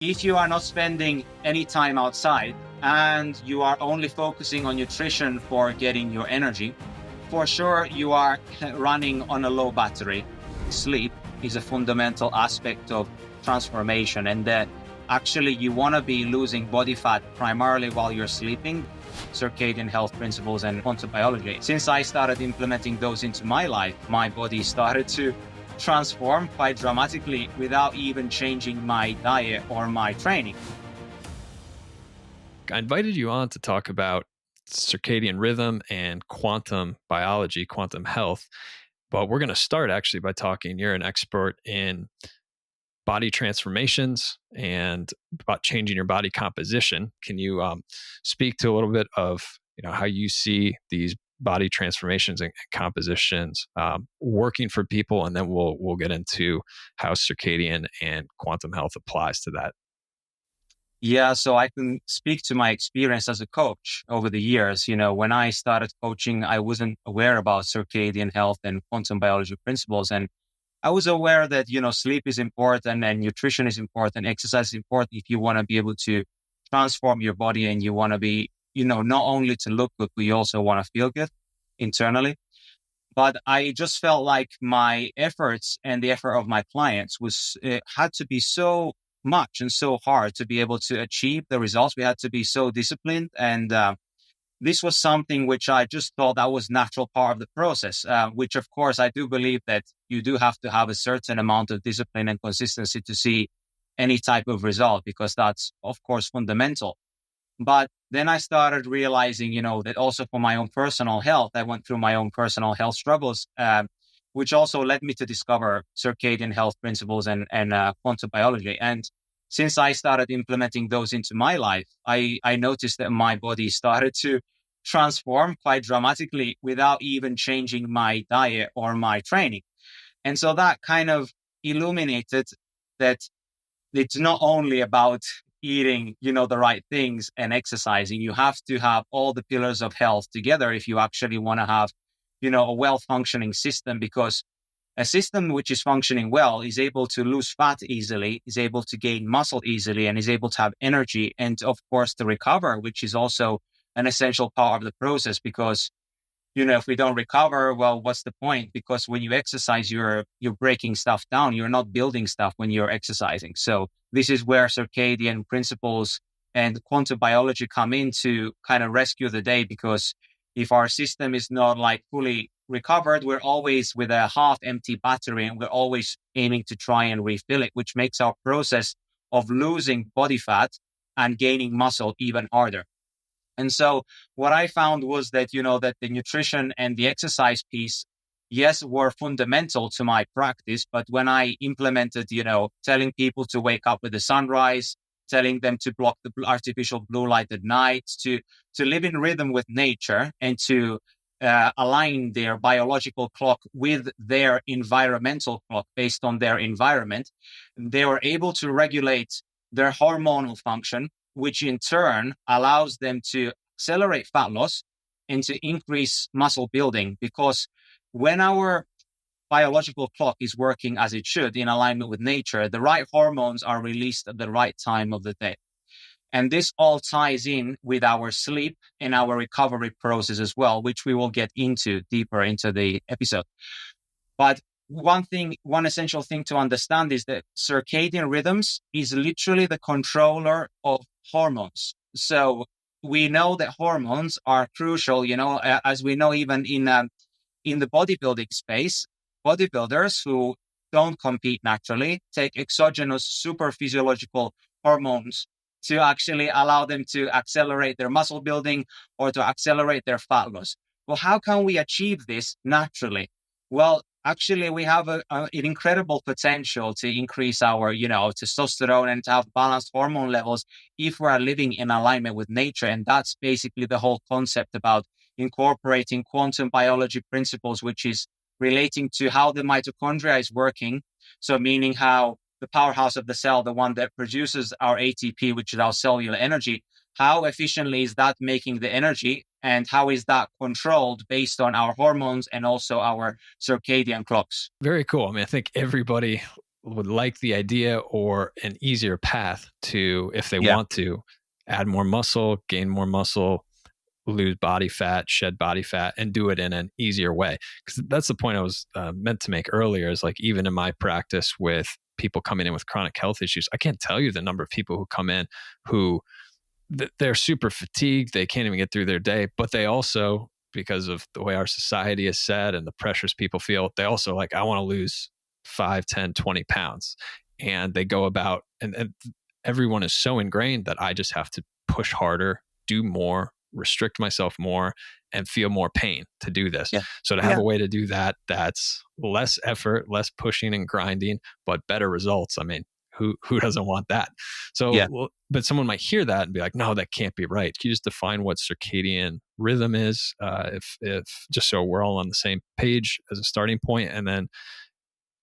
If you are not spending any time outside and you are only focusing on nutrition for getting your energy, for sure you are running on a low battery. Sleep is a fundamental aspect of transformation, and that actually you want to be losing body fat primarily while you're sleeping. Circadian health principles and quantum biology. Since I started implementing those into my life, my body started to transform quite dramatically without even changing my diet or my training. I invited you on to talk about circadian rhythm and quantum biology, quantum health. But we're going to start actually by talking. You're an expert in body transformations and about changing your body composition. Can you speak to a little bit of how you see these body transformations and compositions working for people, and then we'll get into how circadian and quantum health applies to that. Yeah, so I can speak to my experience as a coach over the years. When I started coaching, I wasn't aware about circadian health and quantum biology principles. And I was aware that, sleep is important and nutrition is important, exercise is important if you want to be able to transform your body and you want to be, not only to look good, but you also want to feel good internally. But I just felt like my efforts and the effort of my clients had to be so much and so hard to be able to achieve the results. We had to be so disciplined. And this was something which I just thought that was natural part of the process, which of course I do believe that you do have to have a certain amount of discipline and consistency to see any type of result, because that's of course fundamental. But then I started realizing, that also for my own personal health, I went through my own personal health struggles, which also led me to discover circadian health principles and quantum biology. And since I started implementing those into my life, I noticed that my body started to transform quite dramatically without even changing my diet or my training. And so that kind of illuminated that it's not only about eating, the right things and exercising. You have to have all the pillars of health together if you actually want to have, a well-functioning system, because a system which is functioning well is able to lose fat easily, is able to gain muscle easily, and is able to have energy. And of course, to recover, which is also an essential part of the process, because if we don't recover, well, what's the point? Because when you exercise, you're breaking stuff down. You're not building stuff when you're exercising. So this is where circadian principles and quantum biology come in to kind of rescue the day, because if our system is not like fully recovered, we're always with a half empty battery and we're always aiming to try and refill it, which makes our process of losing body fat and gaining muscle even harder. And so what I found was that, that the nutrition and the exercise piece, yes, were fundamental to my practice. But when I implemented, telling people to wake up with the sunrise, telling them to block the artificial blue light at night, to live in rhythm with nature and to align their biological clock with their environmental clock based on their environment, they were able to regulate their hormonal function, which in turn allows them to accelerate fat loss and to increase muscle building. Because when our biological clock is working as it should in alignment with nature, the right hormones are released at the right time of the day. And this all ties in with our sleep and our recovery process as well, which we will get into deeper into the episode. But one essential thing to understand is that circadian rhythms is literally the controller of hormones. So we know that hormones are crucial, as we know, even in the bodybuilding space, bodybuilders who don't compete naturally take exogenous super physiological hormones to actually allow them to accelerate their muscle building or to accelerate their fat loss. Well, how can we achieve this naturally? Well, actually, we have an incredible potential to increase our, testosterone and to have balanced hormone levels if we are living in alignment with nature. And that's basically the whole concept about incorporating quantum biology principles, which is relating to how the mitochondria is working. So meaning how the powerhouse of the cell, the one that produces our ATP, which is our cellular energy, how efficiently is that making the energy, and how is that controlled based on our hormones and also our circadian clocks? Very cool. I mean, I think everybody would like the idea or an easier path to, if they Yeah. want to, add more muscle, gain more muscle, lose body fat, shed body fat, and do it in an easier way. Because that's the point I was meant to make earlier, is like, even in my practice with people coming in with chronic health issues, I can't tell you the number of people who come in who they're super fatigued, they can't even get through their day, but they also, because of the way our society is set and the pressures people feel, they also like, I want to lose 5, 10, 20 pounds. And they go about, and everyone is so ingrained that I just have to push harder, do more, restrict myself more, and feel more pain to do this. Yeah. So to have a way to do that, that's less effort, less pushing and grinding, but better results. I mean, who doesn't want that? Yeah. So, but someone might hear that and be like, no, that can't be right. Can you just define what circadian rhythm is? If just so we're all on the same page as a starting point, and then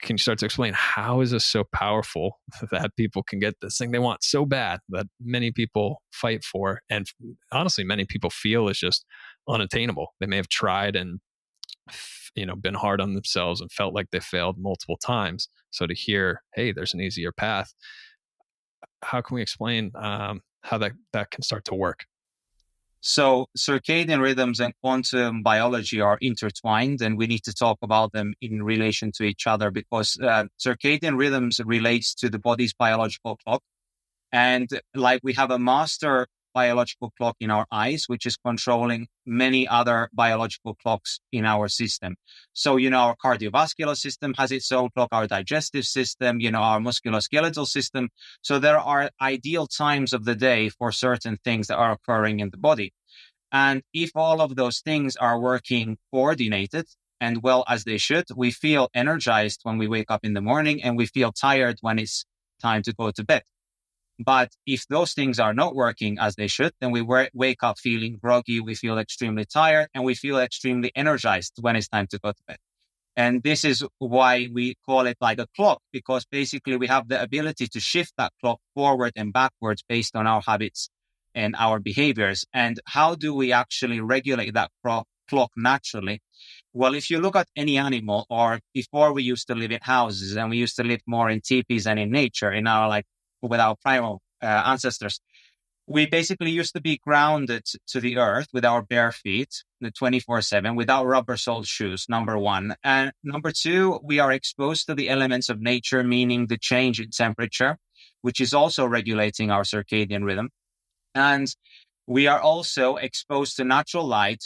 can you start to explain how is this so powerful that people can get this thing they want so bad that many people fight for, and honestly, many people feel is just unattainable. They may have tried and been hard on themselves and felt like they failed multiple times. So to hear, hey, there's an easier path, how can we explain how that can start to work? So circadian rhythms and quantum biology are intertwined, and we need to talk about them in relation to each other, because circadian rhythms relates to the body's biological clock. And like we have a master biological clock in our eyes, which is controlling many other biological clocks in our system. So, our cardiovascular system has its own clock, our digestive system, our musculoskeletal system. So there are ideal times of the day for certain things that are occurring in the body. And if all of those things are working coordinated and well as they should, we feel energized when we wake up in the morning, and we feel tired when it's time to go to bed. But if those things are not working as they should, then we wake up feeling groggy, we feel extremely tired, and we feel extremely energized when it's time to go to bed. And this is why we call it like a clock, because basically we have the ability to shift that clock forward and backwards based on our habits and our behaviors. And how do we actually regulate that clock naturally? Well, if you look at any animal, or before we used to live in houses and we used to live more in teepees and in nature, in our with our primal ancestors, we basically used to be grounded to the earth with our bare feet, the 24/7, without rubber-soled shoes, number one. And number two, we are exposed to the elements of nature, meaning the change in temperature, which is also regulating our circadian rhythm. And we are also exposed to natural light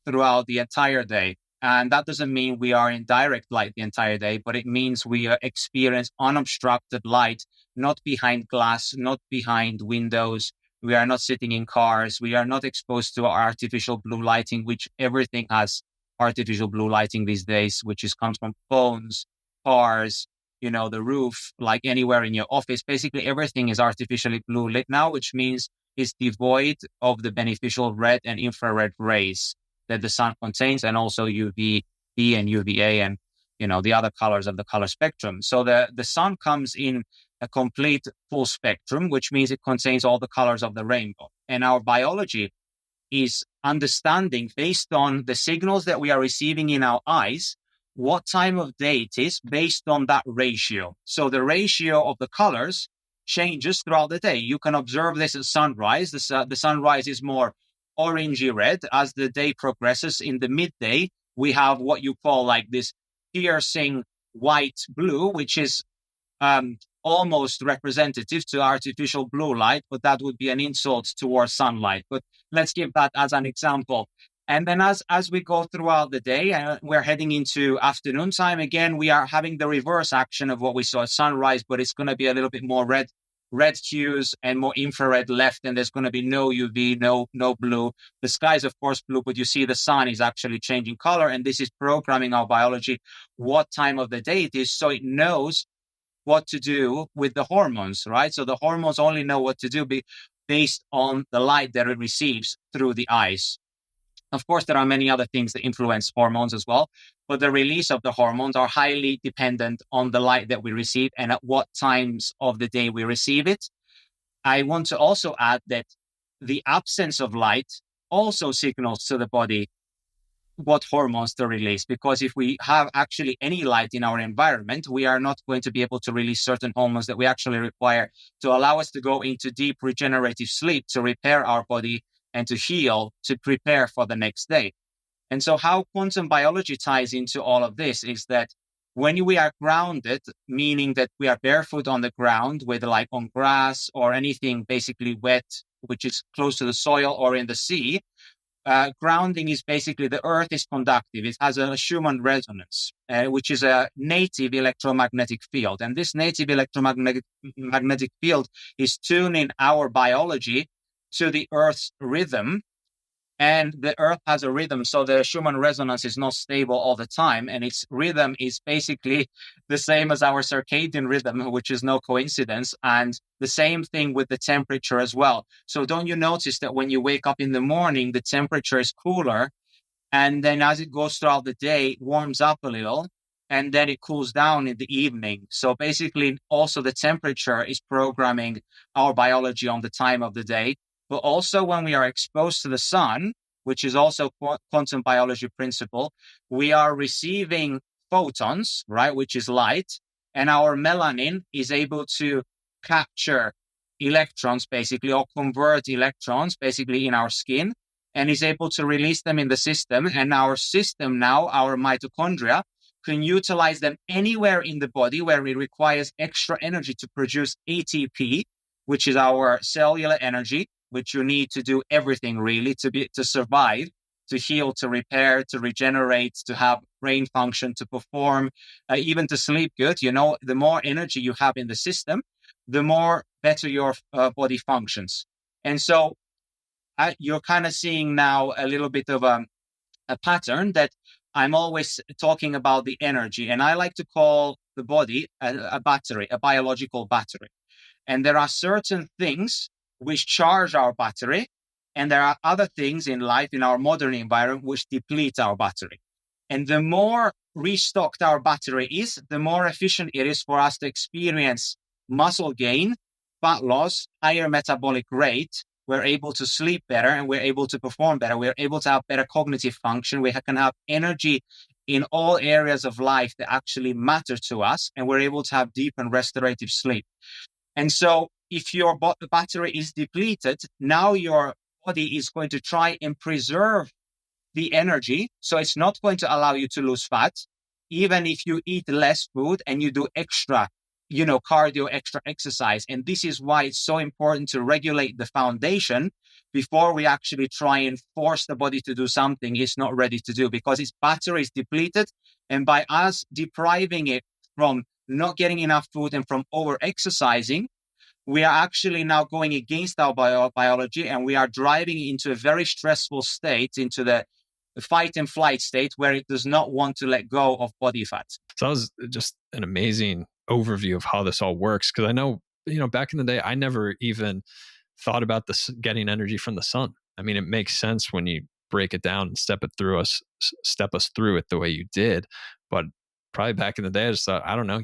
throughout the entire day. And that doesn't mean we are in direct light the entire day, but it means we experience unobstructed light, not behind glass, not behind windows. We are not sitting in cars. We are not exposed to artificial blue lighting, which everything has artificial blue lighting these days, which comes from phones, cars, the roof, like anywhere in your office. Basically, everything is artificially blue lit now, which means it's devoid of the beneficial red and infrared rays that the sun contains, and also UVB and UVA and, the other colors of the color spectrum. So the sun comes in a complete full spectrum, which means it contains all the colors of the rainbow. And our biology is understanding, based on the signals that we are receiving in our eyes, what time of day it is based on that ratio. So the ratio of the colors changes throughout the day. You can observe this at sunrise. The sunrise is more orangey red. As the day progresses, in the midday, we have what you call like this piercing white blue, which is almost representative to artificial blue light, but that would be an insult towards sunlight. But let's give that as an example. And then as we go throughout the day, we're heading into afternoon time. Again, we are having the reverse action of what we saw at sunrise, but it's going to be a little bit more red hues and more infrared left, and there's going to be no UV, no blue. The sky is, of course, blue, but you see the sun is actually changing color, and this is programming our biology what time of the day it is, so it knows what to do with the hormones, right? So the hormones only know what to do based on the light that it receives through the eyes. Of course, there are many other things that influence hormones as well, but the release of the hormones are highly dependent on the light that we receive and at what times of the day we receive it. I want to also add that the absence of light also signals to the body what hormones to release, because if we have actually any light in our environment, we are not going to be able to release certain hormones that we actually require to allow us to go into deep regenerative sleep, to repair our body and to heal, to prepare for the next day. And so how quantum biology ties into all of this is that when we are grounded, meaning that we are barefoot on the ground, whether like on grass or anything basically wet, which is close to the soil or in the sea, grounding is basically the earth is conductive. It has a Schumann resonance, which is a native electromagnetic field. And this native electromagnetic field is tuning our biology to the earth's rhythm. And the earth has a rhythm. So the Schumann resonance is not stable all the time. And its rhythm is basically the same as our circadian rhythm, which is no coincidence. And the same thing with the temperature as well. So don't you notice that when you wake up in the morning, the temperature is cooler, and then as it goes throughout the day, it warms up a little, and then it cools down in the evening. So basically also the temperature is programming our biology on the time of the day. But also when we are exposed to the sun, which is also quantum biology principle, we are receiving photons, right, which is light, and our melanin is able to capture electrons basically, or convert electrons basically in our skin, and is able to release them in the system. And our system now, our mitochondria, can utilize them anywhere in the body where it requires extra energy to produce ATP, which is our cellular energy, which you need to do everything really to survive, to heal, to repair, to regenerate, to have brain function, to perform, even to sleep good. You know, the more energy you have in the system, the more better your body functions. And so you're kind of seeing now a little bit of a pattern that I'm always talking about the energy. And I like to call the body a battery, a biological battery. And there are certain things which charge our battery, and there are other things in life, in our modern environment, which deplete our battery. And the more restocked our battery is, the more efficient it is for us to experience muscle gain, fat loss, higher metabolic rate. We're able to sleep better, and we're able to perform better. We're able to have better cognitive function. We can have energy in all areas of life that actually matter to us, and we're able to have deep and restorative sleep. And so if your battery is depleted, now your body is going to try and preserve the energy. So it's not going to allow you to lose fat, even if you eat less food and you do extra, cardio, extra exercise. And this is why it's so important to regulate the foundation before we actually try and force the body to do something it's not ready to do, because its battery is depleted. And by us depriving it from not getting enough food and from over exercising, we are actually now going against our biology, and we are driving into a very stressful state, into the fight and flight state, where it does not want to let go of body fat. So that was just an amazing overview of how this all works. Because I know, back in the day, I never even thought about this getting energy from the sun. I mean, it makes sense when you break it down and step us through it the way you did. But probably back in the day, I just thought, I don't know,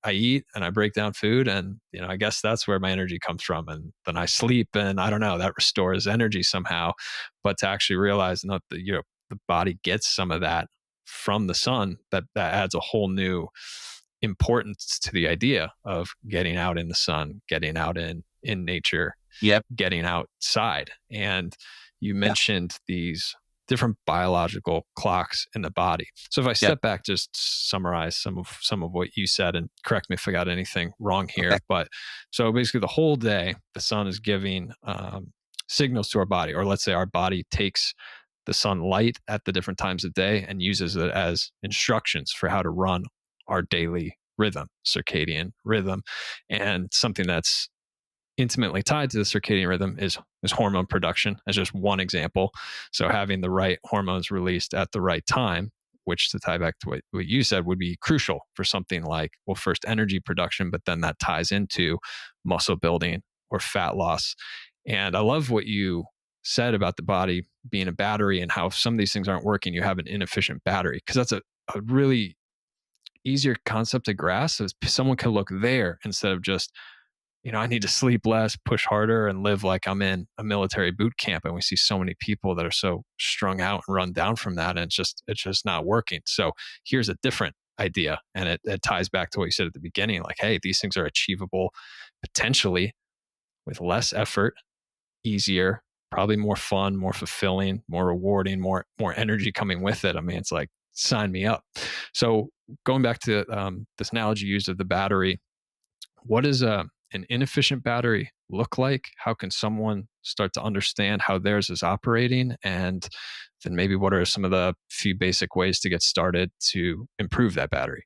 I eat and I break down food, and I guess that's where my energy comes from. And then I sleep, and I don't know, that restores energy somehow. But to actually realize that the body gets some of that from the sun, that adds a whole new importance to the idea of getting out in the sun, getting out in nature, Yep. getting outside. And you mentioned these different biological clocks in the body. So if I step back, just summarize some of what you said, and correct me if I got anything wrong here. Okay. But so basically the whole day, the sun is giving signals to our body, or let's say our body takes the sunlight at the different times of day and uses it as instructions for how to run our daily rhythm, circadian rhythm. And something that's intimately tied to the circadian rhythm is hormone production, as just one example. So having the right hormones released at the right time, which, to tie back to what you said, would be crucial for something like, well, first energy production, but then that ties into muscle building or fat loss. And I love what you said about the body being a battery, and how if some of these things aren't working, you have an inefficient battery, because that's a really easier concept to grasp. So someone can look there instead of just I need to sleep less, push harder, and live like I'm in a military boot camp. And we see so many people that are so strung out and run down from that, and it's just not working. So here's a different idea, and it ties back to what you said at the beginning. Like, hey, these things are achievable potentially with less effort, easier, probably more fun, more fulfilling, more rewarding, more energy coming with it. I mean, it's like, sign me up. So going back to this analogy used of the battery, what does an inefficient battery look like? How can someone start to understand how theirs is operating? And then maybe what are some of the few basic ways to get started to improve that battery?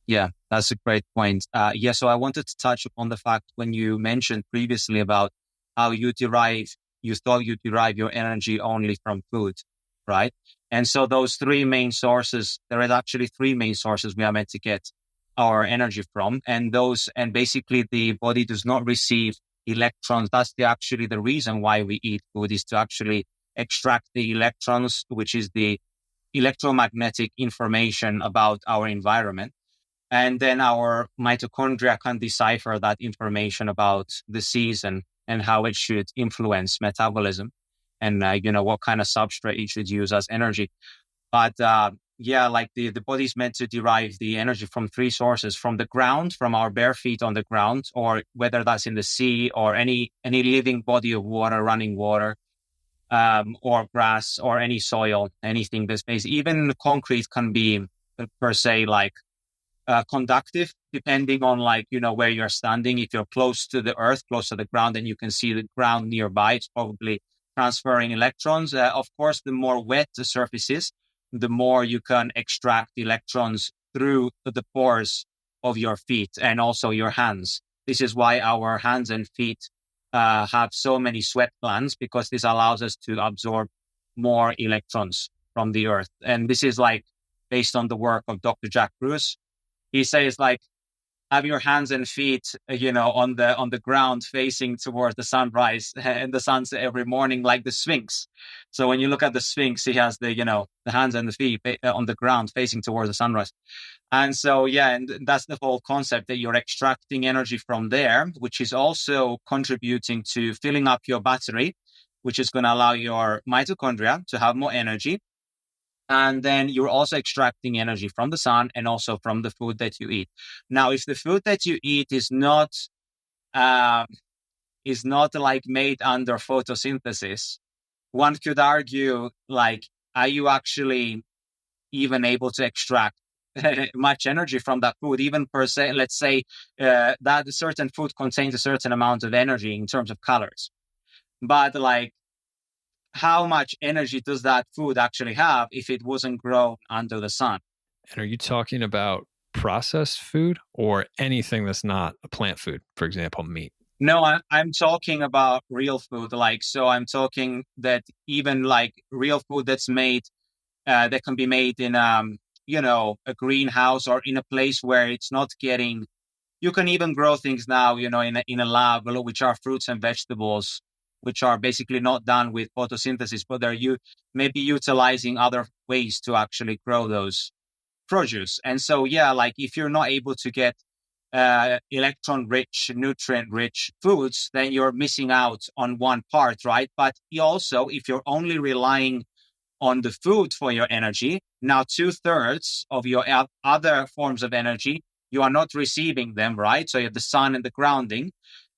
Yeah, that's a great point. Yeah, so I wanted to touch upon the fact when you mentioned previously about how you thought you derive your energy only from food, right? And so those three main sources, there is actually three main sources we are meant to get our energy from. And basically the body does not receive electrons. That's actually the reason why we eat food, is to actually extract the electrons, which is the electromagnetic information about our environment. And then our mitochondria can decipher that information about the season and how it should influence metabolism and, what kind of substrate it should use as energy. But yeah, like the body's meant to derive the energy from three sources: from the ground, from our bare feet on the ground, or whether that's in the sea or any living body of water, running water, or grass or any soil, anything that's based. Even concrete can be per se like conductive, depending on where you're standing. If you're close to the earth, close to the ground, and you can see the ground nearby, it's probably transferring electrons. Of course, the more wet the surface is, the more you can extract electrons through the pores of your feet and also your hands. This is why our hands and feet have so many sweat glands, because this allows us to absorb more electrons from the earth. And this is based on the work of Dr. Jack Bruce. He says have your hands and feet, on the ground facing towards the sunrise and the sunset every morning, like the Sphinx. So when you look at the Sphinx, he has the hands and the feet on the ground facing towards the sunrise. And so, yeah, and that's the whole concept, that you're extracting energy from there, which is also contributing to filling up your battery, which is going to allow your mitochondria to have more energy. And then you're also extracting energy from the sun and also from the food that you eat. Now, if the food that you eat is not made under photosynthesis, one could argue, are you actually even able to extract much energy from that food? Even per se, let's say that a certain food contains a certain amount of energy in terms of calories, but how much energy does that food actually have if it wasn't grown under the sun? And are you talking about processed food or anything that's not a plant food, for example, meat? No, I'm talking about real food. So I'm talking that even real food that's made, that can be made in, a greenhouse or in a place where it's not getting, you can even grow things now, in a lab, which are fruits and vegetables, which are basically not done with photosynthesis, but they're maybe utilizing other ways to actually grow those produce. And so, yeah, if you're not able to get electron-rich, nutrient-rich foods, then you're missing out on one part, right? But also, if you're only relying on the food for your energy, now 2/3 of your other forms of energy, you are not receiving them, right? So you have the sun and the grounding.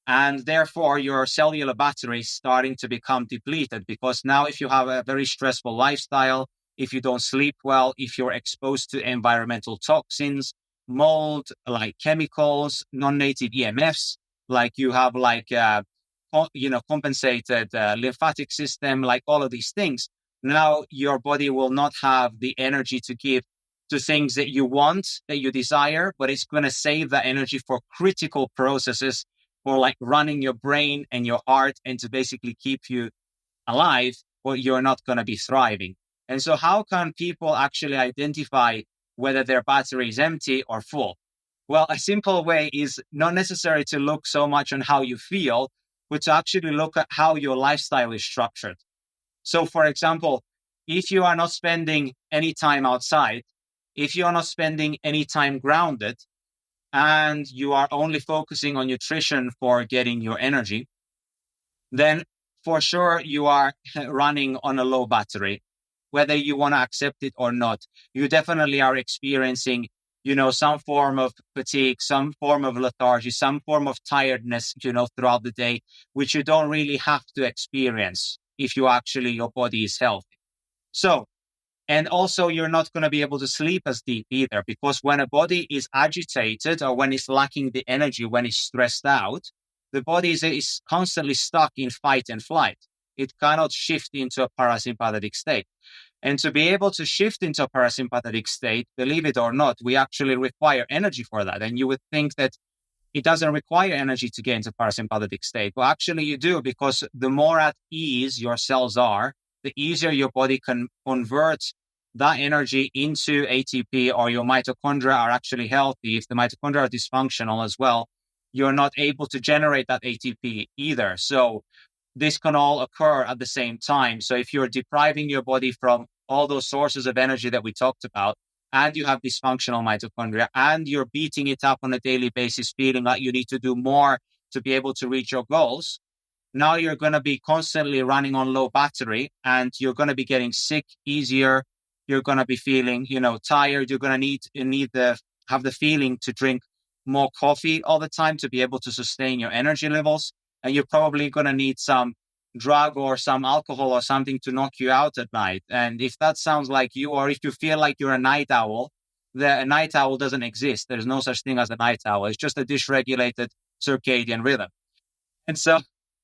And therefore, your cellular battery is starting to become depleted, because now if you have a very stressful lifestyle, if you don't sleep well, if you're exposed to environmental toxins, mold, like chemicals, non-native EMFs, you have compensated lymphatic system, all of these things, now your body will not have the energy to give to things that you want, that you desire, but it's going to save that energy for critical processes, for running your brain and your heart, and to basically keep you alive, or you're not going to be thriving. And so how can people actually identify whether their battery is empty or full? Well, a simple way is not necessary to look so much on how you feel, but to actually look at how your lifestyle is structured. So, for example, if you are not spending any time outside, if you are not spending any time grounded, and you are only focusing on nutrition for getting your energy, then for sure you are running on a low battery, whether you want to accept it or not. You definitely are experiencing, some form of fatigue, some form of lethargy, some form of tiredness, throughout the day, which you don't really have to experience if your body is healthy. So, and also, you're not going to be able to sleep as deep either, because when a body is agitated or when it's lacking the energy, when it's stressed out, the body is constantly stuck in fight and flight. It cannot shift into a parasympathetic state. And to be able to shift into a parasympathetic state, believe it or not, we actually require energy for that. And you would think that it doesn't require energy to get into parasympathetic state. Well, actually you do, because the more at ease your cells are, the easier your body can convert that energy into ATP, or your mitochondria are actually healthy. If the mitochondria are dysfunctional as well, you're not able to generate that ATP either. So this can all occur at the same time. So if you're depriving your body from all those sources of energy that we talked about, and you have dysfunctional mitochondria, and you're beating it up on a daily basis, feeling like you need to do more to be able to reach your goals, now you're going to be constantly running on low battery, and you're going to be getting sick easier. You're going to be feeling, tired. You're going to have the feeling to drink more coffee all the time to be able to sustain your energy levels. And you're probably going to need some drug or some alcohol or something to knock you out at night. And if that sounds like you, or if you feel like you're a night owl, a night owl doesn't exist. There's no such thing as a night owl. It's just a dysregulated circadian rhythm. And so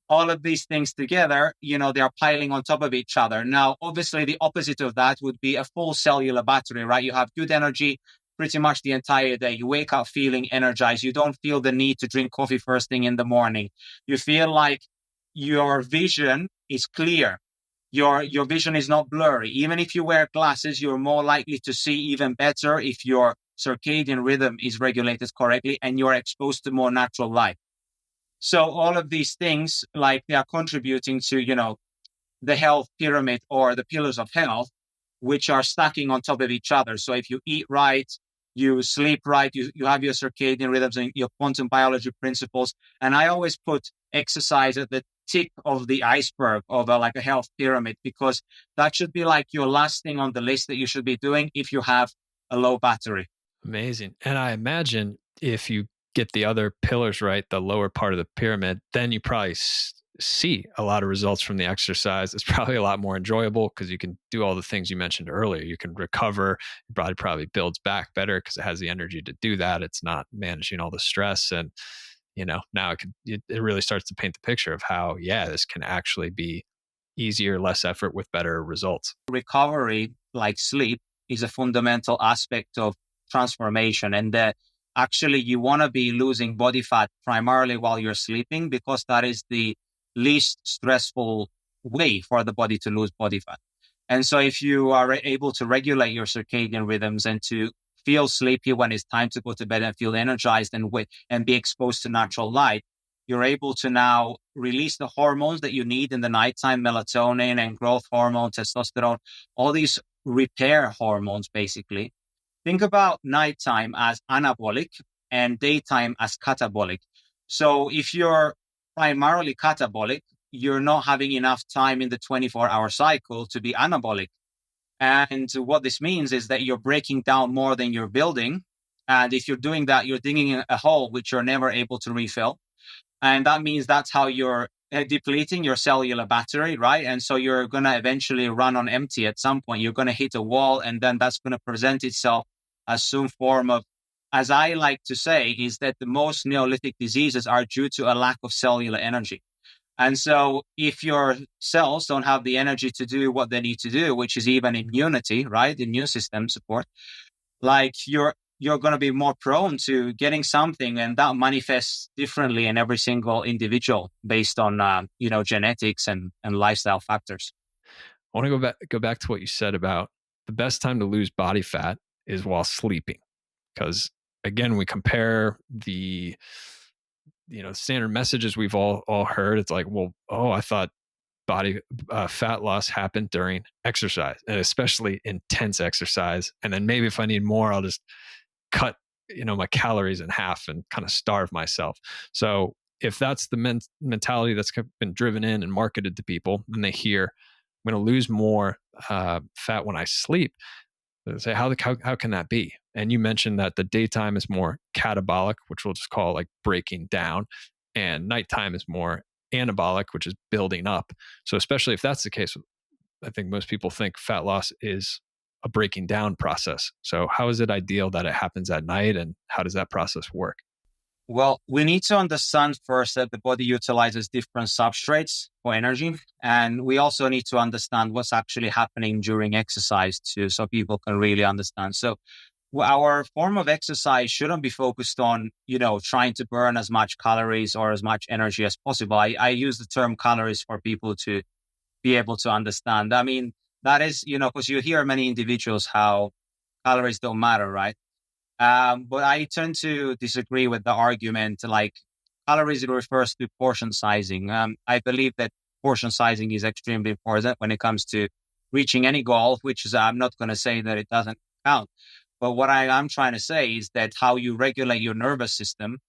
all of these things together, they are piling on top of each other. Now, obviously, the opposite of that would be a full cellular battery, right? You have good energy pretty much the entire day. You wake up feeling energized. You don't feel the need to drink coffee first thing in the morning. You feel like your vision is clear. Your vision is not blurry. Even if you wear glasses, you're more likely to see even better if your circadian rhythm is regulated correctly and you're exposed to more natural light. So all of these things, like, they are contributing to, the health pyramid, or the pillars of health, which are stacking on top of each other. So if you eat right, you sleep right, you have your circadian rhythms and your quantum biology principles. And I always put exercise at the tip of the iceberg of a health pyramid, because that should be like your last thing on the list that you should be doing if you have a low battery. Amazing. And I imagine if you get the other pillars right, the lower part of the pyramid, then you probably see a lot of results from the exercise. It's probably a lot more enjoyable because you can do all the things you mentioned earlier. You can recover. Your body probably builds back better because it has the energy to do that. It's not managing all the stress. And, now it really starts to paint the picture of how, this can actually be easier, less effort with better results. Recovery, like sleep, is a fundamental aspect of transformation. And that actually you want to be losing body fat primarily while you're sleeping, because that is the least stressful way for the body to lose body fat. And so if you are able to regulate your circadian rhythms and to feel sleepy when it's time to go to bed and feel energized and be exposed to natural light, you're able to now release the hormones that you need in the nighttime, melatonin and growth hormone, testosterone, all these repair hormones, basically. Think about nighttime as anabolic and daytime as catabolic. So if you're primarily catabolic, you're not having enough time in the 24-hour cycle to be anabolic. And what this means is that you're breaking down more than you're building. And if you're doing that, you're digging a hole which you're never able to refill. And that means that's how you're depleting your cellular battery, right? And so you're going to eventually run on empty at some point. You're going to hit a wall, and then that's going to present itself as some form of, as I like to say, is that the most Neolithic diseases are due to a lack of cellular energy. And so if your cells don't have the energy to do what they need to do, which is even immunity, right? The immune system support, like you're going to be more prone to getting something, and that manifests differently in every single individual based on, genetics and lifestyle factors. I want to go back to what you said about the best time to lose body fat is while sleeping, because again, we compare the standard messages we've all heard. It's like, well, I thought body fat loss happened during exercise, and especially intense exercise. And then maybe if I need more, I'll just cut my calories in half and kind of starve myself. So if that's the mentality that's been driven in and marketed to people, and they hear I'm going to lose more fat when I sleep, they say, how can that be? And you mentioned that the daytime is more catabolic, which we'll just call like breaking down, and nighttime is more anabolic, which is building up. So especially if that's the case, I think most people think fat loss is a breaking down process. So how is it ideal that it happens at night, and how does that process work? Well, we need to understand first that the body utilizes different substrates for energy. And we also need to understand what's actually happening during exercise too, so people can really understand. So our form of exercise shouldn't be focused on, trying to burn as much calories or as much energy as possible. I use the term calories for people to be able to understand. I mean, that is, because you hear many individuals how calories don't matter, right? But I tend to disagree with the argument. Like, calories refers to portion sizing. I believe that portion sizing is extremely important when it comes to reaching any goal, which is, I'm not going to say that it doesn't count. But what I am trying to say is that how you regulate your nervous system,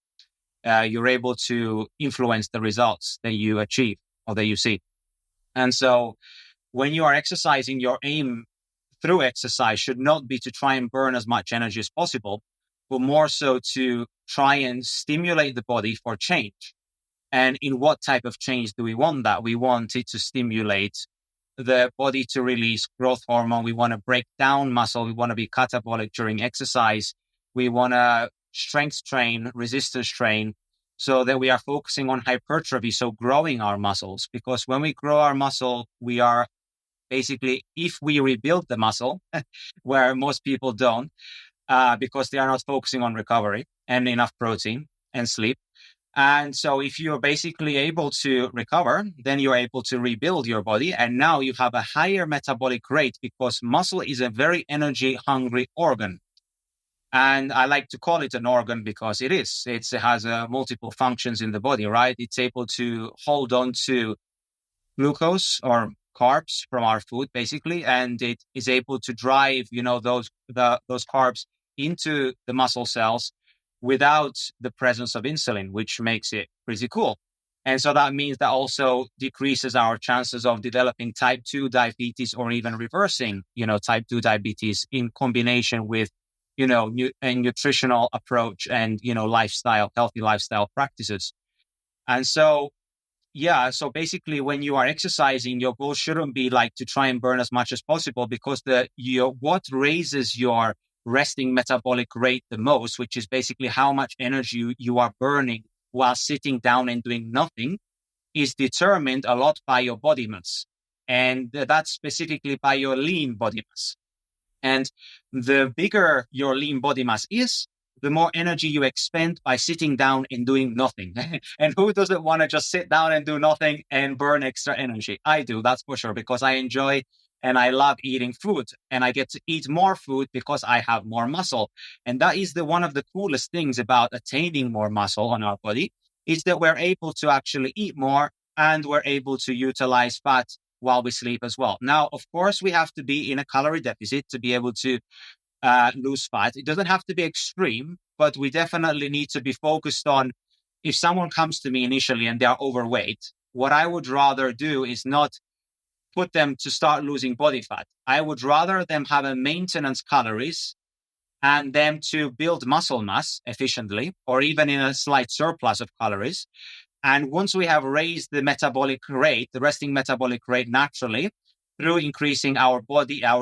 you're able to influence the results that you achieve or that you see. And so when you are exercising, your aim through exercise should not be to try and burn as much energy as possible, but more so to try and stimulate the body for change. And in what type of change do we want that? We want it to stimulate the body to release growth hormone. We want to break down muscle. We want to be catabolic during exercise. We want to strength train, resistance train, so that we are focusing on hypertrophy, so growing our muscles. Because when we grow our muscle, we are basically, if we rebuild the muscle, where most people don't, because they are not focusing on recovery and enough protein and sleep. And so if you're basically able to recover, then you're able to rebuild your body. And now you have a higher metabolic rate, because muscle is a very energy hungry organ. And I like to call it an organ because it is. It has multiple functions in the body, right? It's able to hold on to glucose or carbs from our food, basically, and it is able to drive, those carbs into the muscle cells without the presence of insulin, which makes it pretty cool. And so that means that also decreases our chances of developing type 2 diabetes, or even reversing, type 2 diabetes, in combination with, a nutritional approach and, healthy lifestyle practices. And so, yeah, so basically when you are exercising, your goal shouldn't be like to try and burn as much as possible, because what raises your resting metabolic rate the most, which is basically how much energy you are burning while sitting down and doing nothing, is determined a lot by your body mass. And that's specifically by your lean body mass. And the bigger your lean body mass is, the more energy you expend by sitting down and doing nothing. And who doesn't want to just sit down and do nothing and burn extra energy? I do, that's for sure, because I enjoy and I love eating food, and I get to eat more food because I have more muscle. And that is one of the coolest things about attaining more muscle on our body, is that we're able to actually eat more, and we're able to utilize fat while we sleep as well. Now, of course, we have to be in a calorie deficit to be able to lose fat. It doesn't have to be extreme, but we definitely need to be focused on, if someone comes to me initially and they are overweight, what I would rather do is not put them to start losing body fat. I would rather them have a maintenance calories and them to build muscle mass efficiently, or even in a slight surplus of calories. And once we have raised the metabolic rate, the resting metabolic rate naturally, through increasing our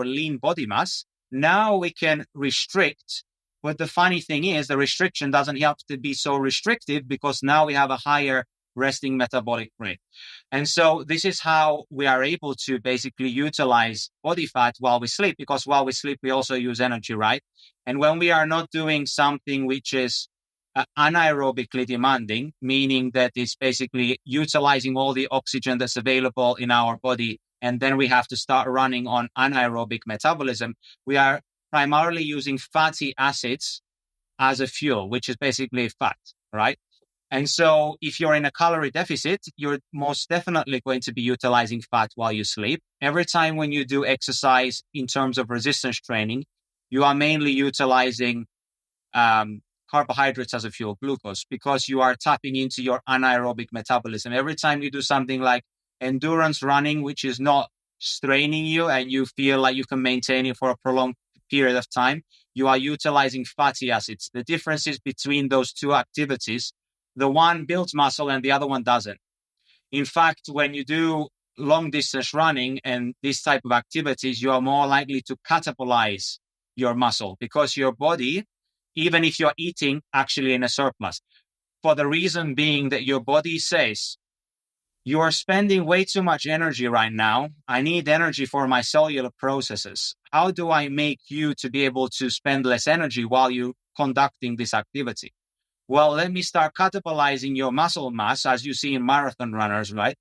lean body mass, now we can restrict. But the funny thing is, the restriction doesn't have to be so restrictive, because now we have a higher resting metabolic rate. And so this is how we are able to basically utilize body fat while we sleep, because while we sleep, we also use energy, right? And when we are not doing something which is anaerobically demanding, meaning that it's basically utilizing all the oxygen that's available in our body, and then we have to start running on anaerobic metabolism, we are primarily using fatty acids as a fuel, which is basically fat, right? And so if you're in a calorie deficit, you're most definitely going to be utilizing fat while you sleep. Every time when you do exercise in terms of resistance training, you are mainly utilizing carbohydrates as a fuel, glucose, because you are tapping into your anaerobic metabolism. Every time you do something like endurance running, which is not straining you and you feel like you can maintain it for a prolonged period of time, you are utilizing fatty acids. The differences between those two activities, the one builds muscle and the other one doesn't. In fact, when you do long distance running and this type of activities, you are more likely to catabolize your muscle because your body, even if you're eating actually in a surplus, for the reason being that your body says, you are spending way too much energy right now. I need energy for my cellular processes. How do I make you to be able to spend less energy while you're conducting this activity? Well, let me start catabolizing your muscle mass, as you see in marathon runners, right?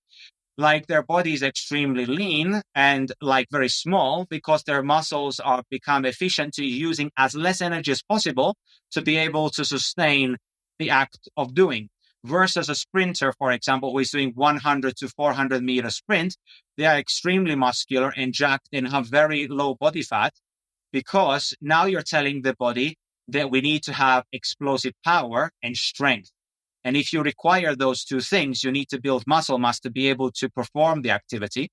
Like their body is extremely lean and like very small because their muscles are become efficient to using as less energy as possible to be able to sustain the act of doing. Versus a sprinter, for example, who is doing 100 to 400 meter sprint, they are extremely muscular and jacked and have very low body fat because now you're telling the body that we need to have explosive power and strength. And if you require those two things, you need to build muscle mass to be able to perform the activity.